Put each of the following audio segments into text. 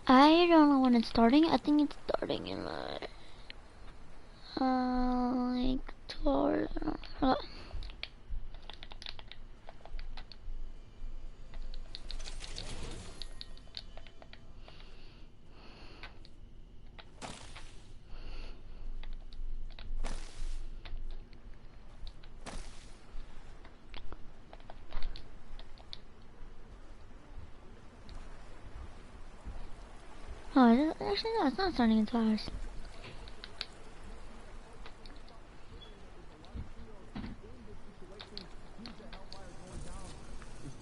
I don't know when it's starting. I think it's starting in like 2 hours. Oh, actually no, it's not starting in 2 hours.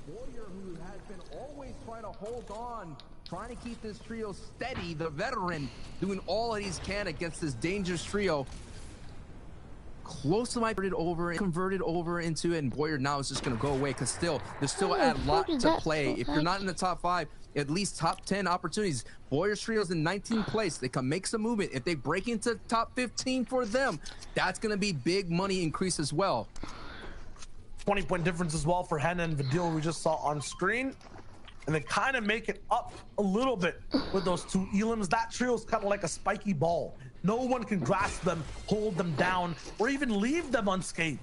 Boyer, who has been always trying to hold on, trying to keep this trio steady, the veteran, doing all that he can against this dangerous trio. Close to my converted over into it, and Boyer now is just going to go away because there's still a lot to play. If you're not in the top 5, at least top 10 opportunities. Boyer's trio's in 19th place. They can make some movement. If they break into top 15 for them, that's going to be big money increase as well. 20-point difference as well for Henna and Vidil we just saw on screen. And they kind of make it up a little bit with those 2 Elims. That trio is kind of like a spiky ball. No one can grasp them, hold them down, or even leave them unscathed.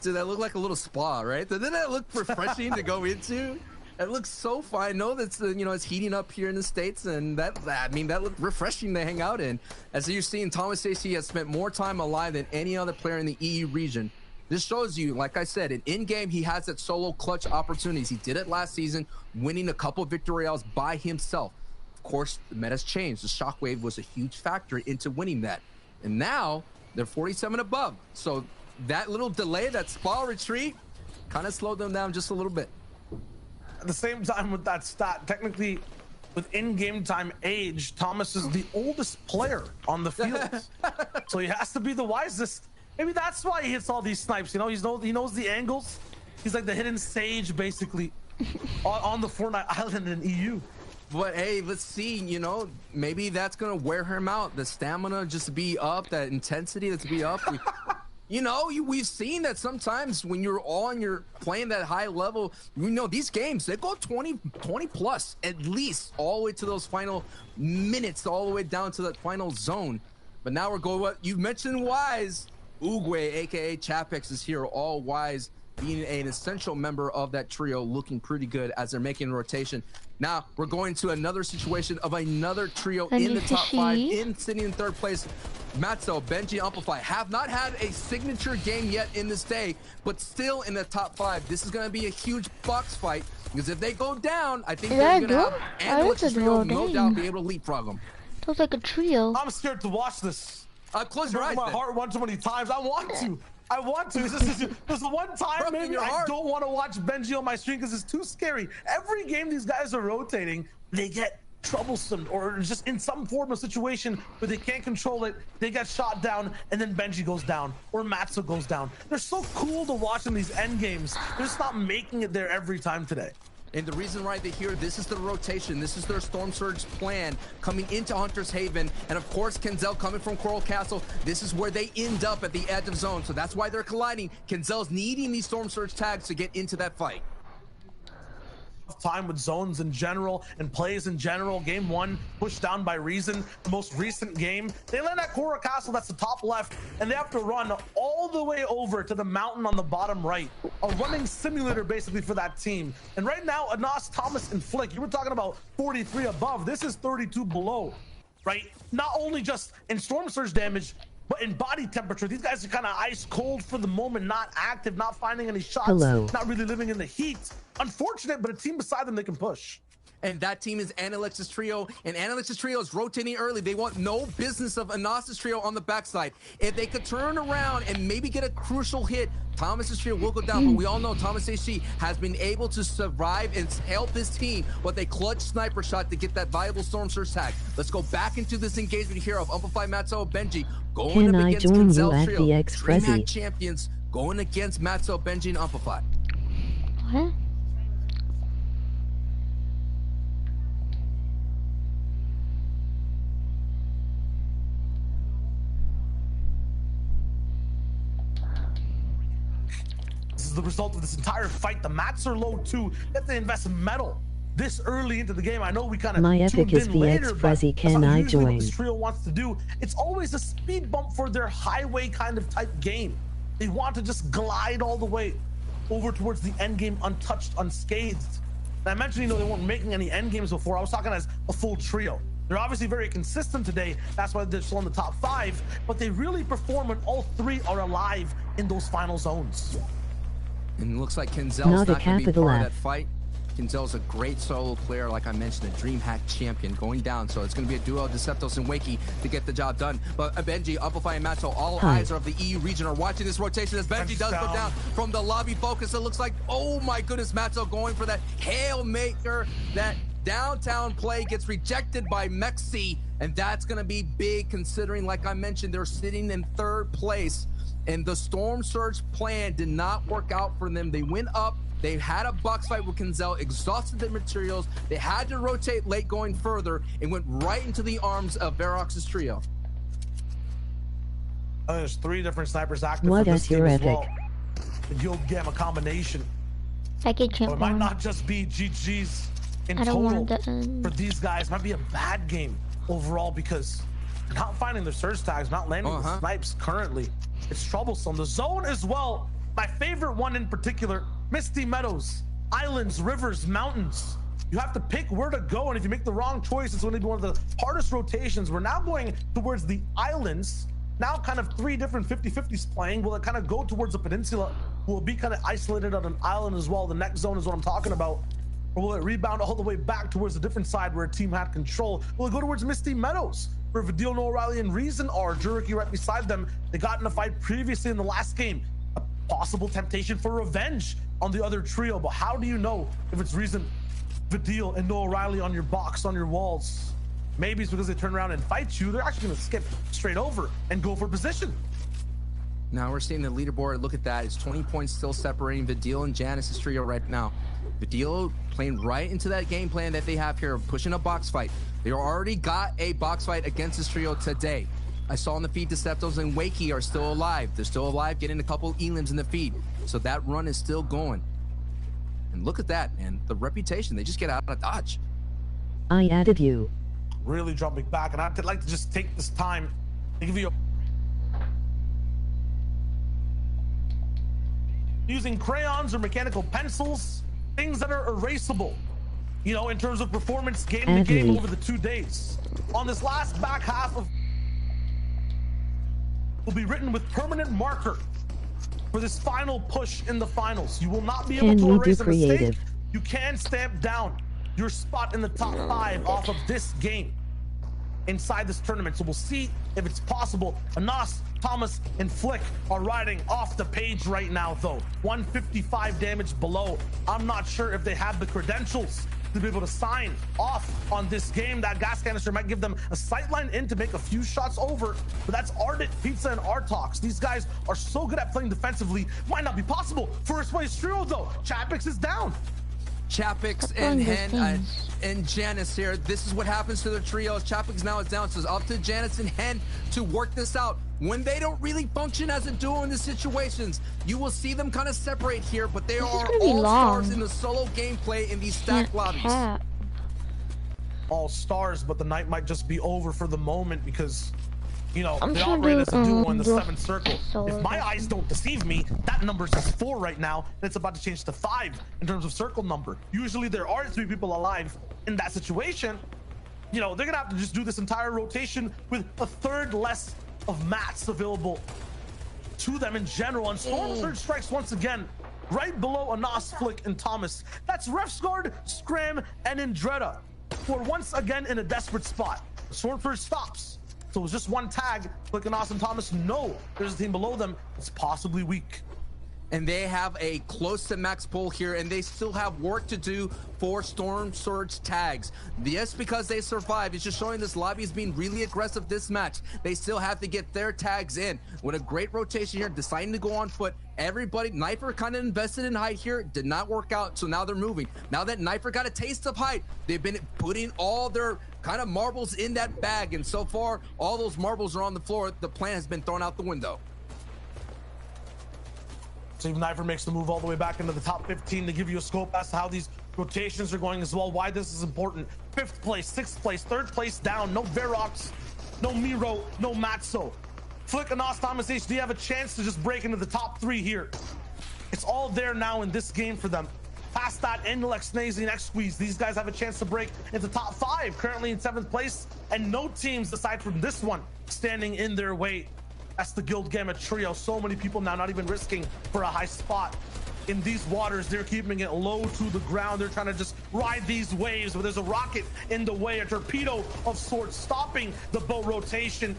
Does that look like a little spa, right? Doesn't that look refreshing to go into? It looks so fine. I know that's it's heating up here in the States, and that looked refreshing to hang out in. As you're seeing, Thomas AC has spent more time alive than any other player in the EU region. This shows you, like I said, in game he has that solo clutch opportunities. He did it last season, winning a couple of victory royales by himself. Of course, the meta's changed. The Shockwave was a huge factor into winning that. And now they're 47 above. So that little delay, that spa retreat, kind of slowed them down just a little bit. At the same time with that stat, technically with in-game time age, Thomas is the oldest player on the field. So he has to be the wisest. Maybe that's why he hits all these snipes. You know, he knows the angles. He's like the hidden sage, basically, on the Fortnite island in EU. But hey, let's see. Maybe that's gonna wear him out. The stamina just to be up, that intensity that's be up. We've seen that sometimes when you're playing that high level. These games they go 20 plus at least all the way to those final minutes, all the way down to that final zone. But now we're going. What you mentioned, Wise. Oogway, aka Chapex, is here. All Wise being an essential member of that trio, looking pretty good as they're making a rotation. Now we're going to another situation of another trio in the top 5, sitting in 3rd place. Matzo, Benji, Amplify have not had a signature game yet in this day, but still in the top 5. This is going to be a huge box fight because if they go down, I think they're going to have Analytics trio no doubt be able to leapfrog them. Sounds like a trio. I'm scared to watch this. Close your eyes. My heart one too many times. I want to. There's one time maybe I don't want to watch Benji on my stream because it's too scary. Every game these guys are rotating, they get troublesome or just in some form of situation where they can't control it. They get shot down, and then Benji goes down or Matzo goes down. They're so cool to watch in these end games. They're just not making it there every time today. And the reason why they're here, this is the rotation. This is their Storm Surge plan coming into Hunter's Haven. And of course, Kenzel coming from Coral Castle. This is where they end up at the edge of zone. So that's why they're colliding. Kenzel's needing these Storm Surge tags to get into that fight. Time with zones in general and plays in general. Game 1 pushed down by Reason. The most recent game, they land at Coral Castle, that's the top left, and they have to run all the way over to the mountain on the bottom right. A running simulator basically for that team. And right now, Anas, Thomas, and Flick, you were talking about 43 above. This is 32 below, right? Not only just in Storm Surge damage, but in body temperature. These guys are kind of ice cold for the moment, not active, not finding any shots, not really living in the heat. Unfortunate, but a team beside them they can push. And that team is Analyx's trio, and Analyx's trio is rotating early. They want no business of Anas's trio on the backside. If they could turn around and maybe get a crucial hit, Thomas's trio will go down. But we all know Thomas AC has been able to survive and help his team with a clutch sniper shot to get that viable Storm Surge tag. Let's go back into this engagement here of Amplify, Matzo, Benji going up against Kenzel's trio. DreamHack champions going against Matzo, Benji, and Amplify. What? This is the result of this entire fight. The mats are low too. They have to invest metal this early into the game. I know we kind of My epic is VX Frezzy, can I join? What this trio wants to do, it's always a speed bump for their highway kind of type game. They want to just glide all the way over towards the end game untouched, unscathed. And I mentioned, you know, they weren't making any end games before. I was talking as a full trio. They're obviously very consistent today. That's why they're still in the top 5, but they really perform when all 3 are alive in those final zones. And it looks like Kinzel's not going to be part of that fight. Kinzel's a great solo player, like I mentioned, a DreamHack champion going down. So it's going to be a duo of Deceptos and Wakey to get the job done. But Benji, Amplify, and Macho, all eyes of the EU region are watching this rotation as Benji does go down from the lobby focus. It looks like, oh my goodness, Macho going for that Hail Maker. That downtown play gets rejected by Mexi, and that's going to be big considering, like I mentioned, they're sitting in 3rd place. And the Storm Surge plan did not work out for them. They went up. They had a box fight with Kinzel, exhausted their materials. They had to rotate late going further and went right into the arms of Verox's trio. There's 3 different snipers active what for this game as epic? well. You'll get a combination. Package It might not just be GG's in total for these guys. It might be a bad game overall because not finding their surge tags, not landing the snipes currently. It's troublesome. The zone as well. My favorite one in particular, Misty Meadows, islands, rivers, mountains. You have to pick where to go, and if you make the wrong choice, it's going to be one of the hardest rotations. We're now going towards the islands. Now kind of 3 different 50-50s playing. Will it kind of go towards the peninsula? Will it be kind of isolated on an island as well? The next zone is what I'm talking about. Or will it rebound all the way back towards a different side where a team had control? Will it go towards Misty Meadows, where Vidil, Noah Riley, and Reason are? Juriki right beside them. They got in a fight previously in the last game. A possible temptation for revenge on the other trio, but how do you know if it's Reason, Vidil, and Noah Riley on your box, on your walls? Maybe it's because they turn around and fight you. They're actually going to skip straight over and go for position. Now we're seeing the leaderboard. Look at that. It's 20 points still separating Vidil and Janice's trio right now. Vidil playing right into that game plan that they have here, pushing a box fight. They already got a box fight against this trio today. I saw in the feed Deceptos and Wakey are still alive. They're still alive, getting a couple elims in the feed. So that run is still going. And look at that, man. The reputation, they just get out of dodge. I added you. Really jumping back, and I'd like to just take this time to give you a... Using crayons or mechanical pencils, things that are erasable, you know, in terms of performance game to game over the 2 days. On this last back half of will be written with permanent marker for this final push in the finals. You will not be able to erase a mistake. You can stamp down your spot in the top 5 off of this game inside this tournament. So we'll see if it's possible. Anas, Thomas, and Flick are riding off the page right now, though. 155 damage below. I'm not sure if they have the credentials to be able to sign off on this game. That gas canister might give them a sightline in to make a few shots over, but that's Ardent, Pizza, and Artox. These guys are so good at playing defensively. Might not be possible. First place trio, though. Chapix is down. Chapix and Hen and Janice here. This is what happens to the trios. Chapix now is down, so it's up to Janice and Hen to work this out. When they don't really function as a duo in the situations, you will see them kind of separate here, but they are all stars in the solo gameplay in these stacked lobbies. All stars, but the night might just be over for the moment because, you know, they operate as a duo in the 7th circle. If my eyes don't deceive me, that number is 4 right now, and it's about to change to 5 in terms of circle number. Usually there are 3 people alive in that situation. You know, they're gonna have to just do this entire rotation with a 1/3 less of mats available to them in general. And Storm Surge strikes once again right below Anas, Flick, and Thomas. That's Refsguard, Scram, and Indreda, who are once again in a desperate spot. Storm Surge stops. So it was just one tag. Flick, Anas, and Thomas know there's a team below them that's possibly weak. And they have a close to max pull here, and they still have work to do for Storm Surge tags. Yes, because they survived. It's just showing this lobby is being really aggressive this match. They still have to get their tags in. With a great rotation here, deciding to go on foot. Everybody, Knifer kind of invested in height here. Did not work out, so now they're moving. Now that Knifer got a taste of height, they've been putting all their kind of marbles in that bag, and so far, all those marbles are on the floor. The plan has been thrown out the window. Steve Knifer makes the move all the way back into the top 15 to give you a scope as to how these Rotations are going as well. Why this is important. 5th place, 6th place, 3rd place down. No Verox, no Miro, no Matzo. Flick and Nos Thomas HD have a chance to just break into the top 3 here. It's all there now in this game for them. Past that, Indelex, Snazy, and X-Squeeze, these guys have a chance to break into top 5, currently in 7th place, and no teams aside from this one standing in their way. That's the Guild Gamut trio. So many people now not even risking for a high spot. In these waters, they're keeping it low to the ground. They're trying to just ride these waves, but there's a rocket in the way, a torpedo of sorts stopping the boat rotation.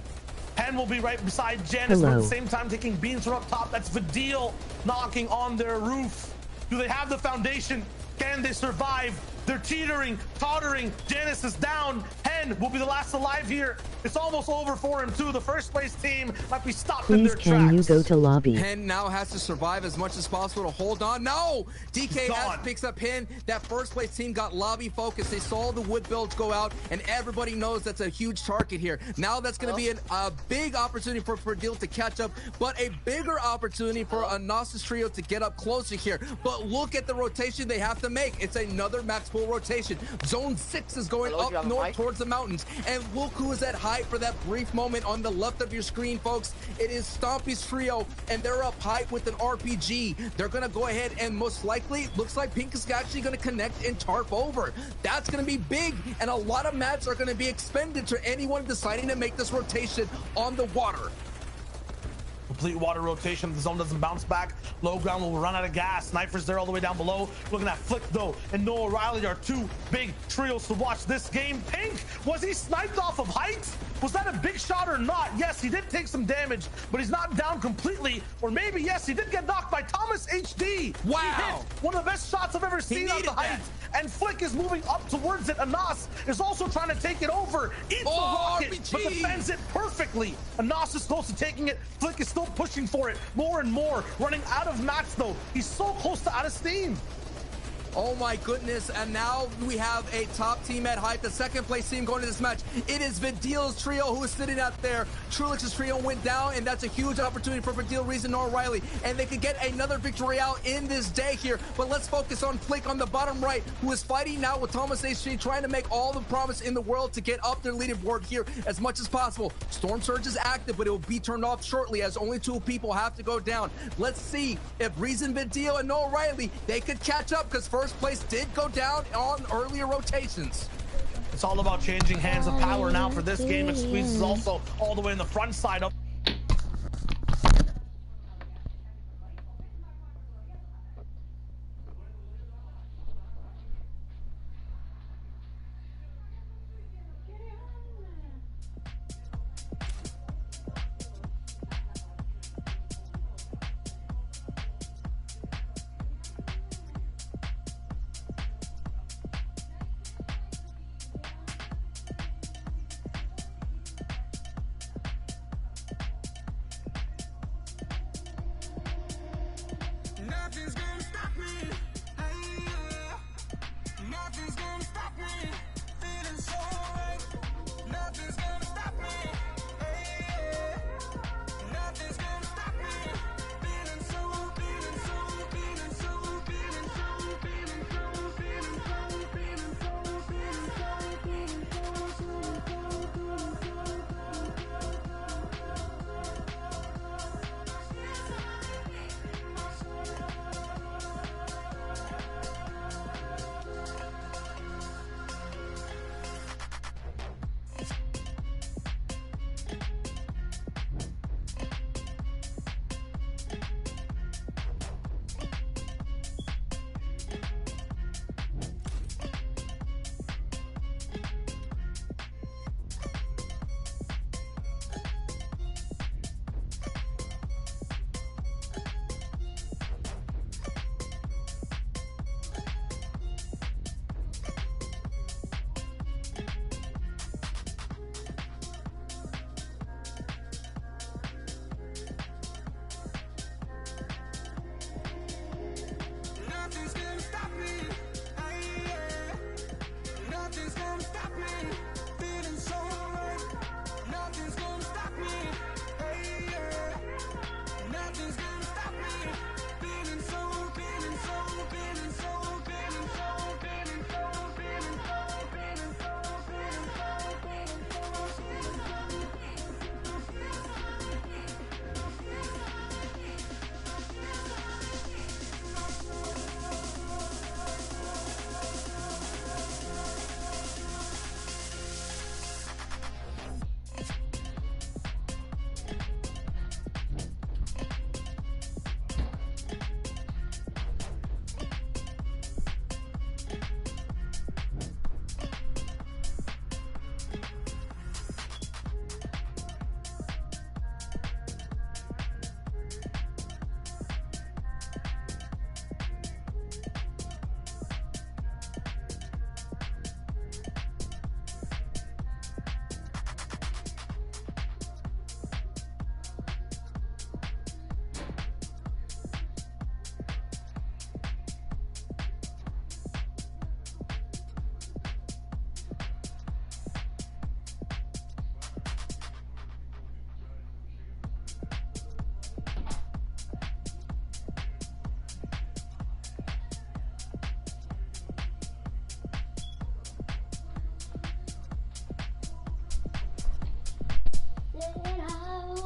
Pen will be right beside Janice, but at the same time taking beams from up top. That's Vidil knocking on their roof. Do they have the foundation? Can they survive? They're teetering, tottering. Janice is down. Hen will be the last alive here. It's almost over for him too. The 1st place team might be stopped in their tracks. Please, can you go to lobby? Hen now has to survive as much as possible to hold on. No! DKS picks up Hen. That 1st place team got lobby focused. They saw the wood builds go out, and everybody knows that's a huge target here. Now that's going to be a big opportunity for Verdil to catch up, but a bigger opportunity for a Gnosis trio to get up closer here. But look at the rotation they have to make. It's another max pool rotation. Zone 6 is going up north towards the mountains, and look who is at high for that brief moment on the left of your screen, folks. It is Stompy's trio, and they're up high with an RPG. They're gonna go ahead and most likely, looks like Pink is actually gonna connect and tarp over. That's gonna be big, and a lot of mats are gonna be expended to anyone deciding to make this rotation on the water. Complete water rotation. The zone doesn't bounce back. Low ground will run out of gas. Snipers there all the way down below. Looking at Flick though and Noah Riley are 2 big trios to watch this game. Pink, was he sniped off of height? Was that a big shot or not? Yes, he did take some damage, but he's not down completely. Or maybe, yes, he did get knocked by Thomas HD. Wow. He hit one of the best shots I've ever seen on the height. And Flick is moving up towards it. Anas is also trying to take it over. Eats the rocket, RPG. but defends it perfectly. Anas is close to taking it. Flick is still pushing for it more and more. Running out of mats though. He's so close to out of steam. Oh my goodness, and now we have a top team at height, the 2nd place team going to this match. It is Vidil's trio who is sitting out there. Trulix's trio went down, and that's a huge opportunity for Vidil, Reason, Noah Riley, and they could get another victory out in this day here. But let's focus on Flick on the bottom right, who is fighting now with Thomas HD, trying to make all the promise in the world to get up their leaderboard here as much as possible. Storm Surge is active, but it will be turned off shortly as only 2 people have to go down. Let's see if Reason, Vidil, and Noah Riley, they could catch up, because 1st place did go down on earlier rotations. It's all about changing hands of power now for this game. X-Squeeze is also all the way in the front side of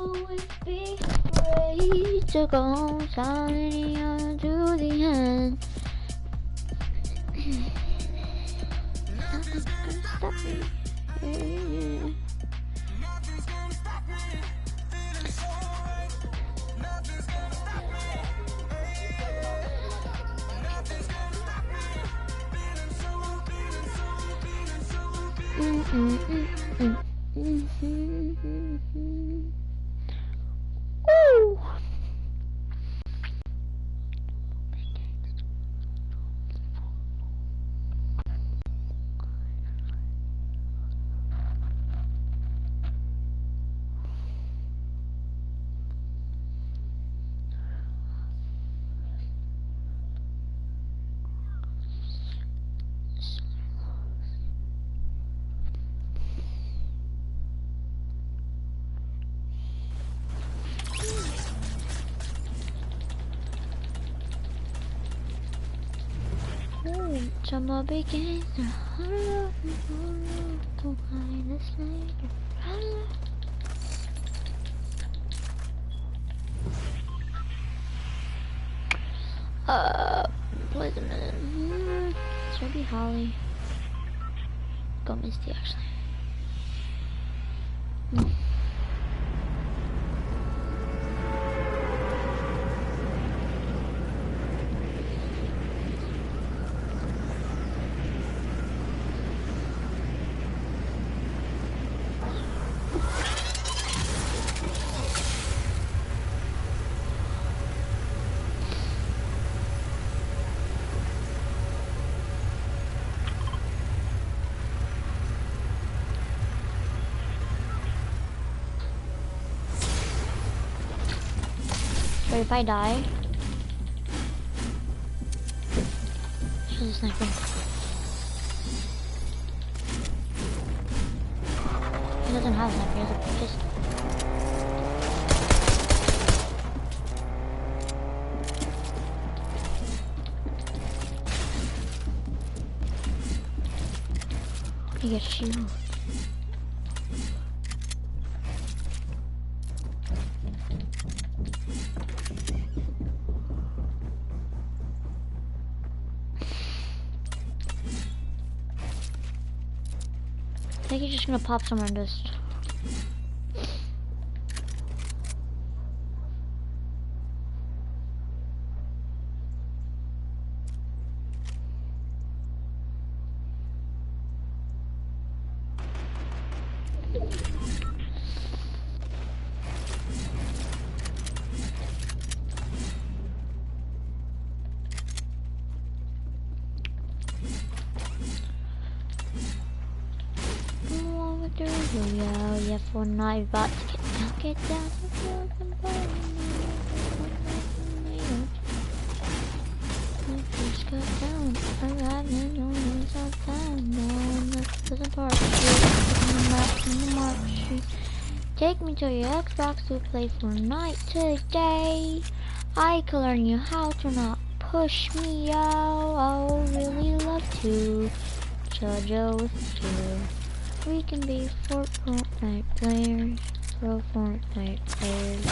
always be afraid to go home, silently on to the end. Nothing's gonna stop me. Woo! Summer begins to behind the slater. Wait a minute. Should be Holly. Go Misty actually. But if I die, she's a sniper. He doesn't have a sniper, he has a pistol. He gets shield. I think he's just gonna pop somewhere and just... Yeah, for night about to get down. Just got down, arriving on the time. No, that's the park street. Take me to your Xbox to play Fortnite today. I can learn you how to not push me out. I would really love to judge you with you. We can be Fortnite players, Fortnite players.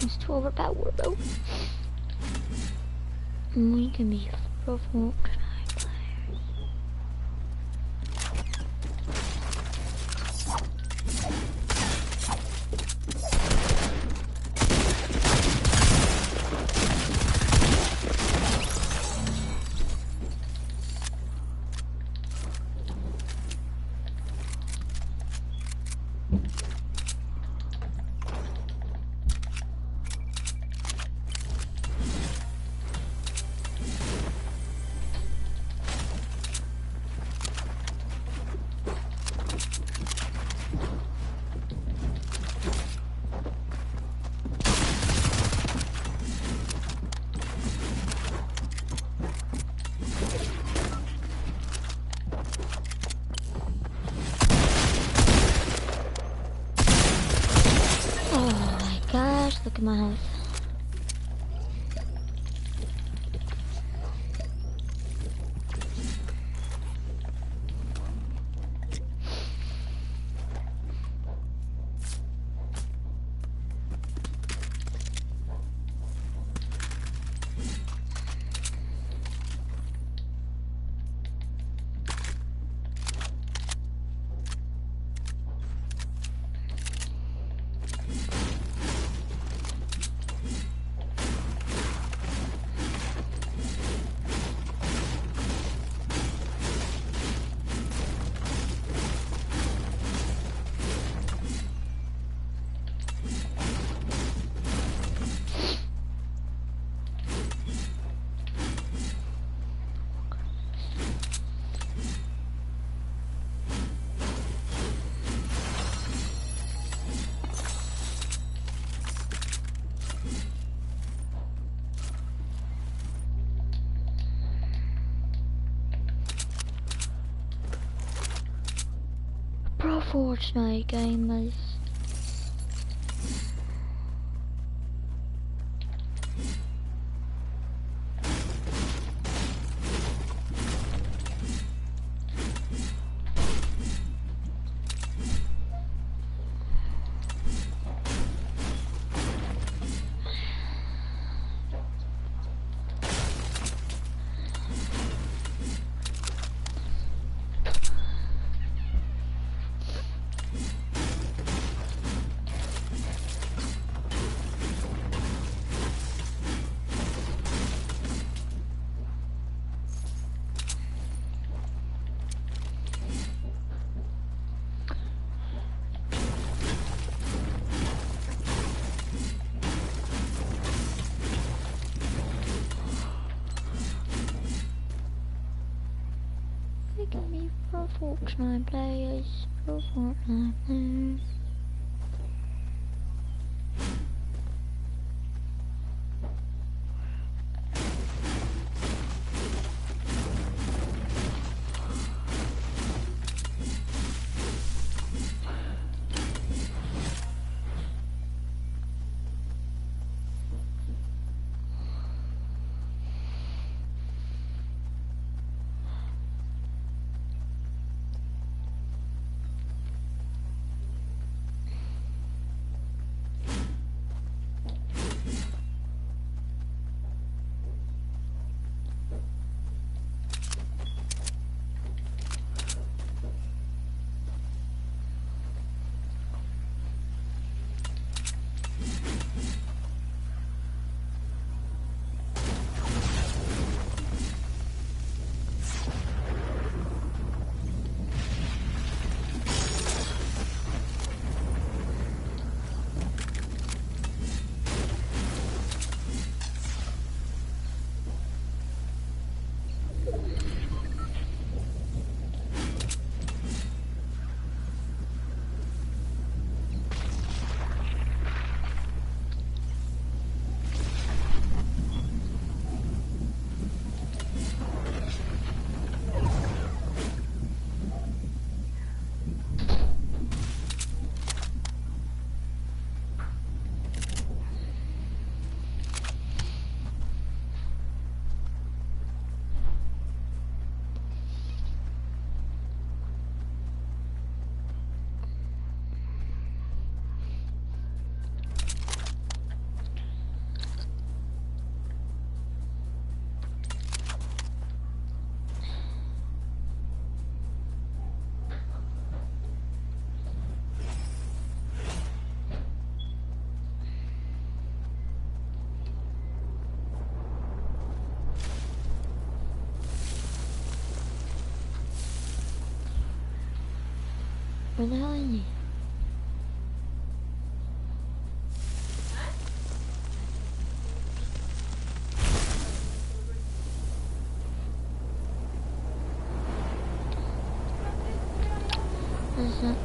It's too overpowered, bro. We can be pro Fortnite players. Gosh, look at my house. Pro Fortnite gamers. They can be pro Fortnite players, pro Fortnite players. Where the hell is he? Is that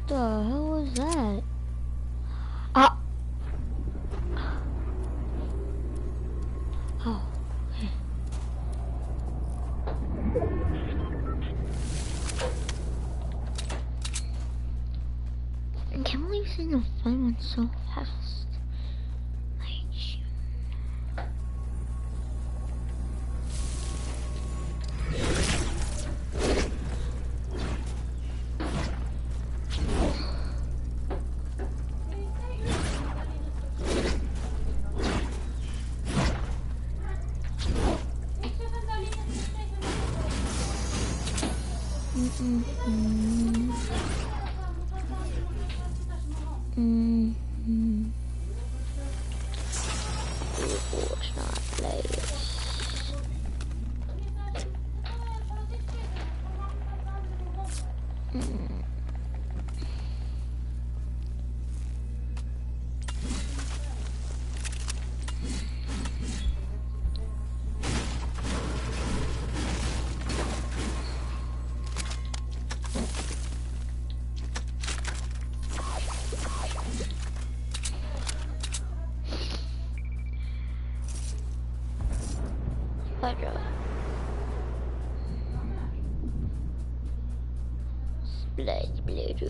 the hell was that? Ah! Oh, okay. I can't believe seeing the fun one so fast. Like, shoot. Let's not play this. Split.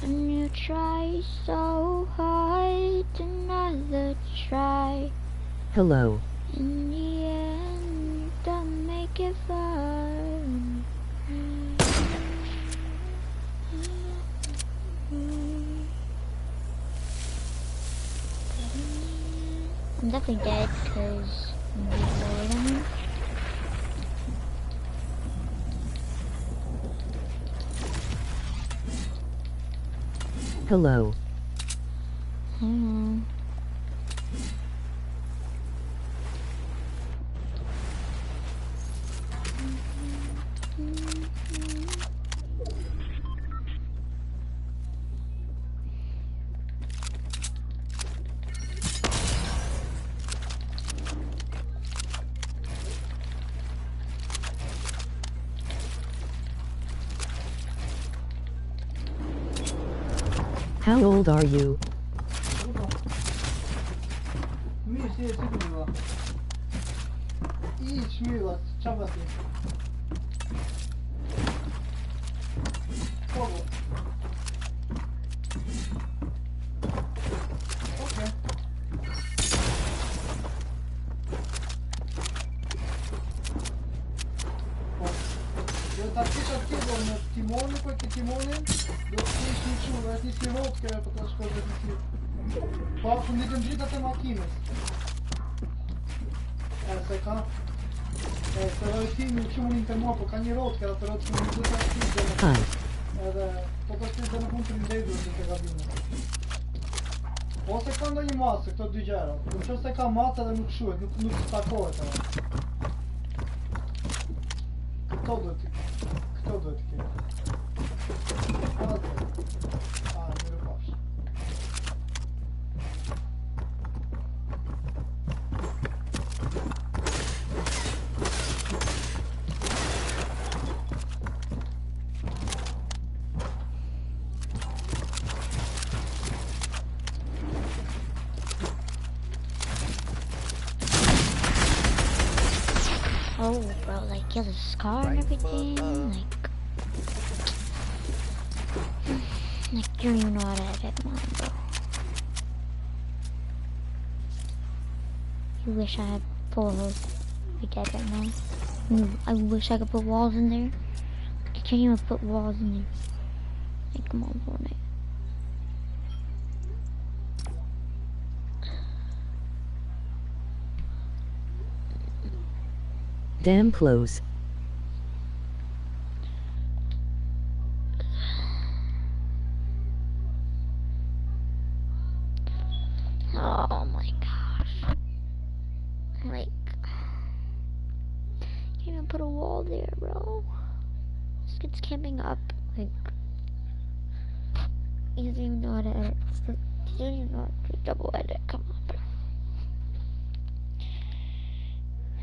When you try so hard, another try. Hello. In the end, don't make it fun. I'm definitely dead because I'm lower than him. Hello. How old are you? Hi. O sekundă i masă, tot degeaba. Deci o să ca masa, dar nu știu, nu se acolo. Кто тут? Кто тут? А, не рубаш. Oh, bro, like, he has a scar and everything, like, you don't even know how to edit mine, bro. You wish I had full of be dead right now. I wish I could put walls in there. I can't even put walls in there. Like, come on, Fortnite. Damn close. Oh my gosh. Like, can't even put a wall there, bro. This kid's camping up. Like, he doesn't even know how to edit. He doesn't even know how to double edit. Come on, bro.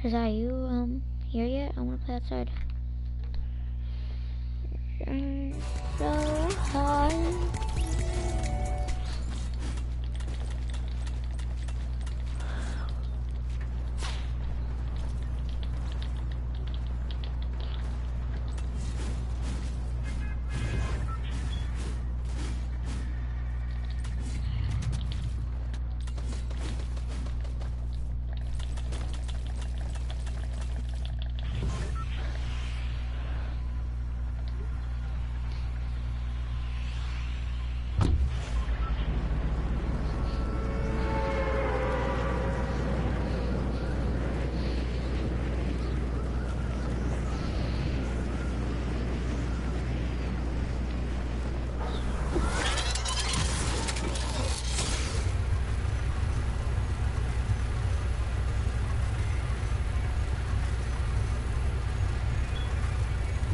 Is that you, here yet? I wanna play outside. So high.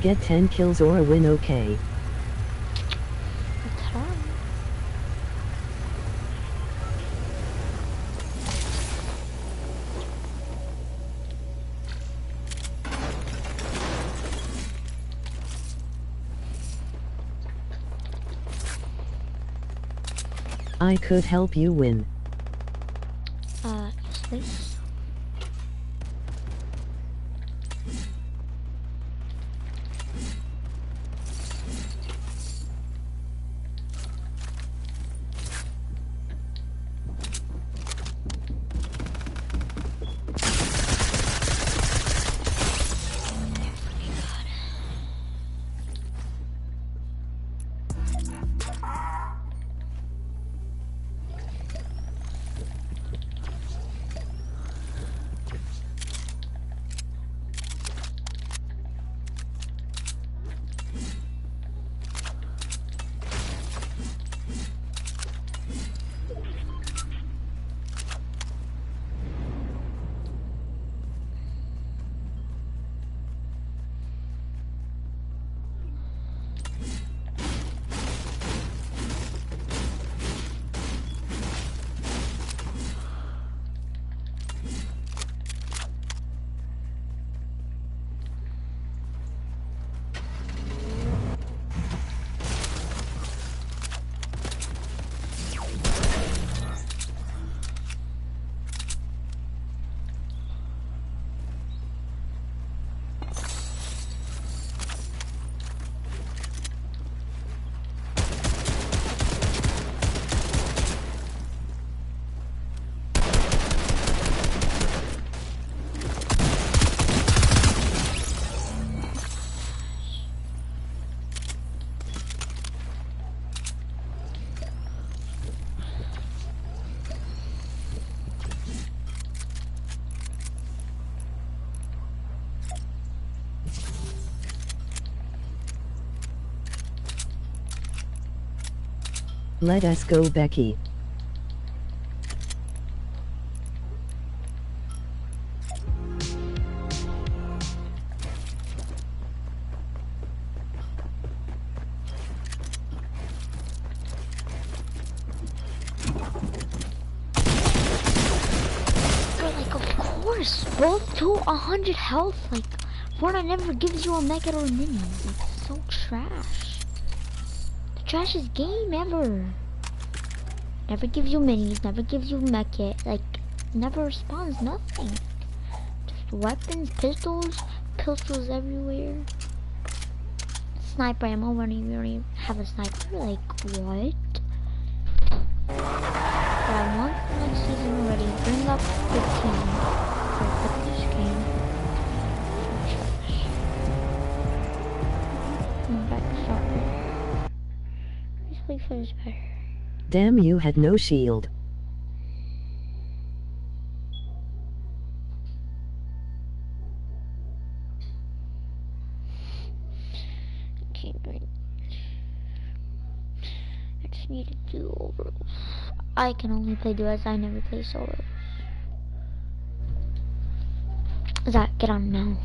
Get 10 kills or a win, okay? That's hard. I could help you win. Yes, please. Let us go, Becky. Like, of course, both to 100 health. Like, Fortnite never gives you a mech or a mini. It's so trash. The trashiest game ever. Never gives you minis, never gives you mech it. Like, never spawns nothing. Just weapons, pistols everywhere. Sniper ammo when you don't even have a sniper. Like, what? But I want the next season already. Bring up 15 for this game. I'm back to soccer. This play for is better. Damn, you had no shield. Okay, right. I just need to do over. I can only play duos, I never play solos. Zach, get on now.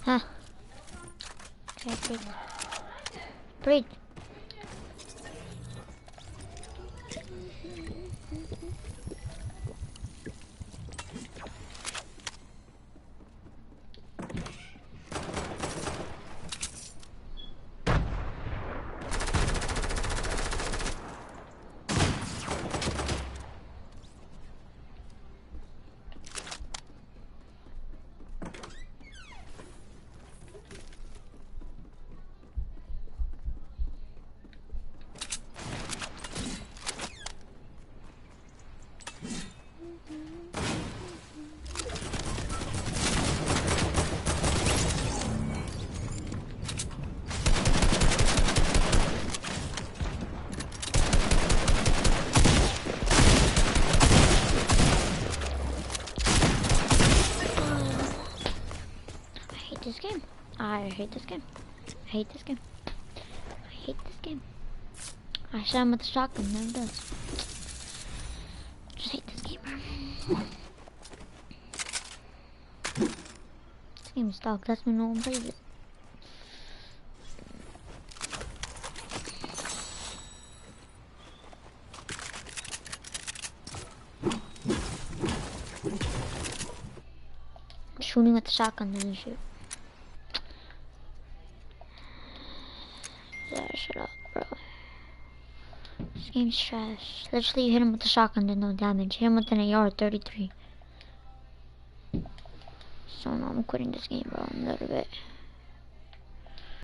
Huh. Okay, breathe. Breathe. This game. I hate this game. I hate this game. I hate this game. I shot him with the shotgun, never does. Just hate this game, bro. This game's dog, that's when no one plays it. Shooting with the shotgun doesn't shoot. Yeah, shut up, bro. This game's trash. Literally, you hit him with the shotgun, did no damage. Hit him with an AR, 33. So no, I'm quitting this game, bro, in a little bit.